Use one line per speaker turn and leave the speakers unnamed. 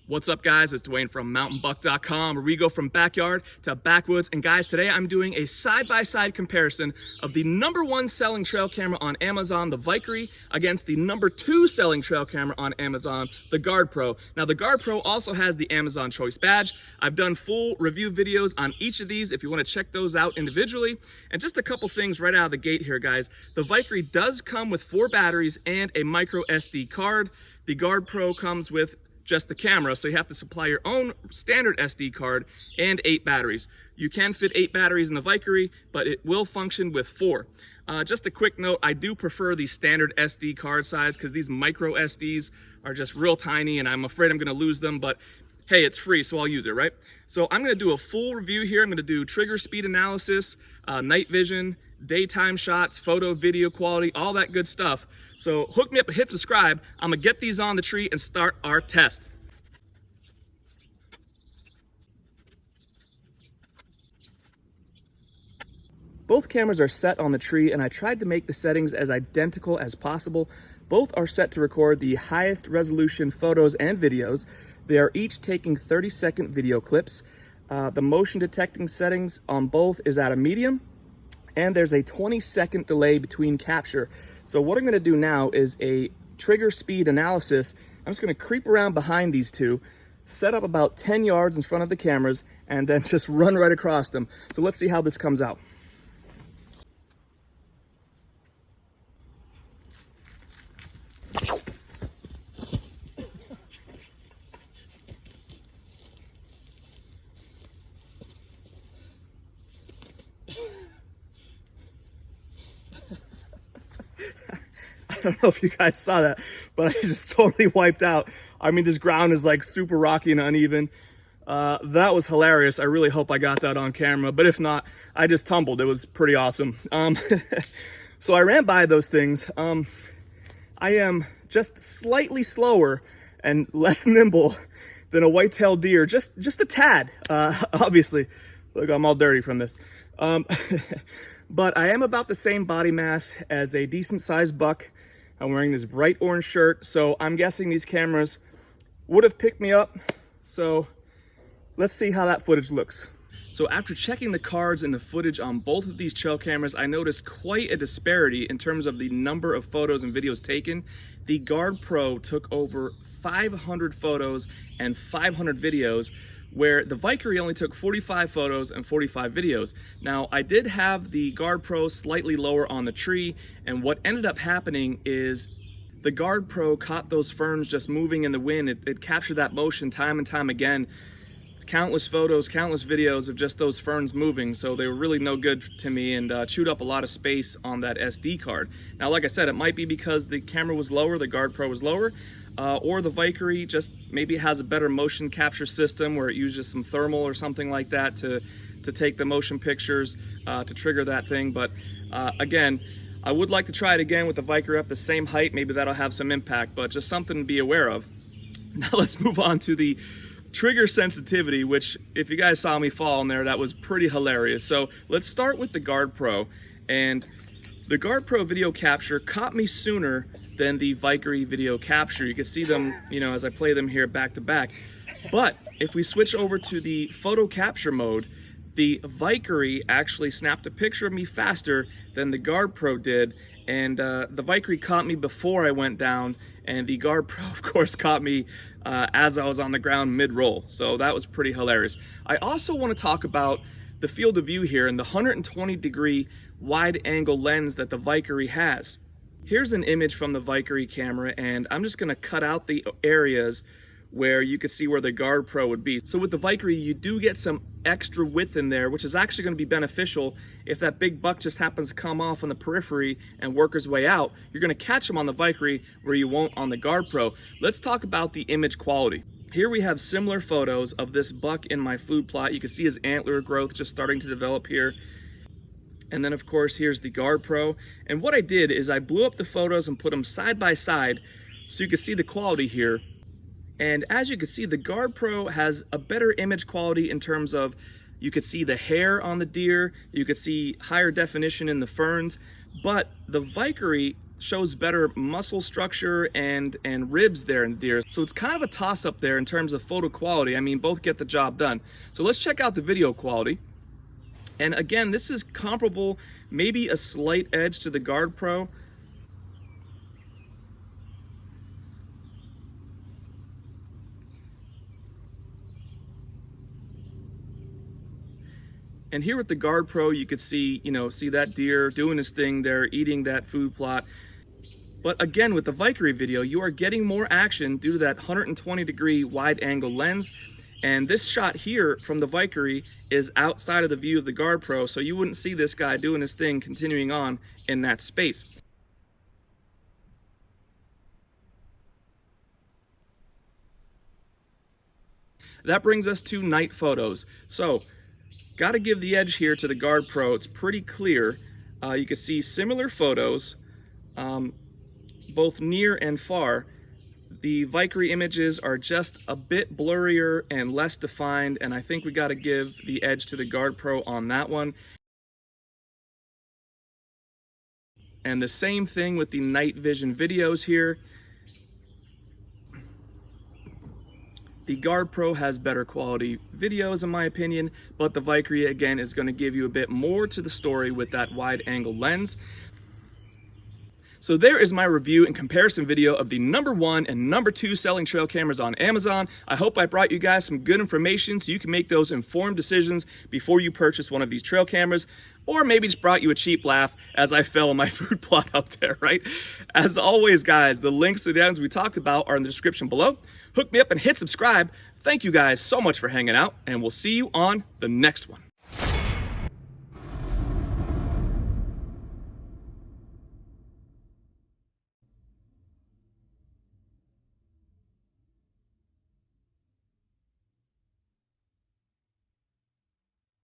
What's up, guys? It's Dwayne from mountainbuck.com, where we go from backyard to backwoods. And guys, today I'm doing a side-by-side comparison of the #1 selling trail camera on Amazon, the Vikeri, against the #2 selling trail camera on Amazon, the GardePro. Now, the GardePro also has the Amazon Choice badge. I've done full review videos on each of these if you want to check those out individually. And just a couple things right out of the gate here, guys. The Vikeri does come with 4 batteries and a micro SD card. The GardePro comes with just the camera, so you have to supply your own standard SD card and 8 batteries. You can fit 8 batteries in the Vikeri, but it will function with 4. Just a quick note, I do prefer the standard SD card size because these micro SDs are just real tiny and I'm afraid I'm gonna lose them, but hey, it's free, so I'll use it, right? So I'm gonna do a full review here. I'm gonna do trigger speed analysis, night vision, daytime shots, photo, video quality, all that good stuff. So hook me up and hit subscribe. I'm gonna get these on the tree and start our test. Both cameras are set on the tree, and I tried to make the settings as identical as possible. Both are set to record the highest resolution photos and videos. They are each taking 30-second video clips. The motion detecting settings on both is at a medium, and there's a 20-second delay between capture. So what I'm gonna do now is a trigger speed analysis. I'm just gonna creep around behind these two, set up about 10 yards in front of the cameras, and then just run right across them. So let's see how this comes out. I don't know if you guys saw that, but I just totally wiped out. I mean, this ground is like super rocky and uneven. That was hilarious. I really hope I got that on camera, but if not, I just tumbled. It was pretty awesome. So I ran by those things. I am just slightly slower and less nimble than a white-tailed deer, just a tad, obviously. Look, I'm all dirty from this. But I am about the same body mass as a decent-sized buck. I'm wearing this bright orange shirt, so I'm guessing these cameras would have picked me up. So let's see how that footage looks. So after checking the cards and the footage on both of these trail cameras, I noticed quite a disparity in terms of the number of photos and videos taken. The GardePro took over 500 photos and 500 videos, where the Vikeri only took 45 photos and 45 videos. Now, I did have the GardePro slightly lower on the tree, and what ended up happening is the GardePro caught those ferns just moving in the wind. It captured that motion time and time again. Countless photos, countless videos of just those ferns moving, so they were really no good to me and chewed up a lot of space on that SD card. Now, like I said, it might be because the camera was lower, the GardePro was lower, or the Vikeri just maybe has a better motion capture system where it uses some thermal or something like that to take the motion pictures, to trigger that thing. But again, I would like to try it again with the Vikeri up the same height. Maybe that'll have some impact, but just something to be aware of. Now let's move on to the trigger sensitivity, which if you guys saw me fall in there, that was pretty hilarious. So let's start with the GardePro. And the GardePro video capture caught me sooner than the Vikeri video capture. You can see them, you know, as I play them here back to back. But if we switch over to the photo capture mode, the Vikeri actually snapped a picture of me faster than the GardePro did. And the Vikeri caught me before I went down, and the GardePro, of course, caught me as I was on the ground mid-roll. So that was pretty hilarious. I also want to talk about the field of view here and the 120-degree wide-angle lens that the Vikeri has. Here's an image from the Vikeri camera, and I'm just gonna cut out the areas where you can see where the GardePro would be. So with the Vikeri, you do get some extra width in there, which is actually gonna be beneficial if that big buck just happens to come off on the periphery and work his way out. You're gonna catch him on the Vikeri where you won't on the GardePro. Let's talk about the image quality. Here we have similar photos of this buck in my food plot. You can see his antler growth just starting to develop here. And then of course, here's the GardePro. And what I did is I blew up the photos and put them side by side so you can see the quality here. And as you can see, the GardePro has a better image quality in terms of you could see the hair on the deer, you could see higher definition in the ferns, but the Vikeri shows better muscle structure and ribs there in the deer. So it's kind of a toss up there in terms of photo quality. I mean, both get the job done. So let's check out the video quality. And again, this is comparable, maybe a slight edge to the GardePro. And here with the GardePro, you could see, see that deer doing his thing there, eating that food plot. But again, with the Vikeri video, you are getting more action due to that 120-degree wide angle lens. And this shot here from the Vikeri is outside of the view of the GardePro, so you wouldn't see this guy doing his thing continuing on in that space. That brings us to night photos. So, got to give the edge here to the GardePro. It's pretty clear. You can see similar photos, both near and far. The Vikeri images are just a bit blurrier and less defined, and I think we got to give the edge to the GardePro on that one. And the same thing with the night vision videos here. The GardePro has better quality videos in my opinion, but the Vikeri again is going to give you a bit more to the story with that wide angle lens. So there is my review and comparison video of the #1 and #2 selling trail cameras on Amazon. I hope I brought you guys some good information so you can make those informed decisions before you purchase one of these trail cameras, or maybe just brought you a cheap laugh as I fell in my food plot up there, right? As always, guys, the links to the items we talked about are in the description below. Hook me up and hit subscribe. Thank you guys so much for hanging out, and we'll see you on the next one.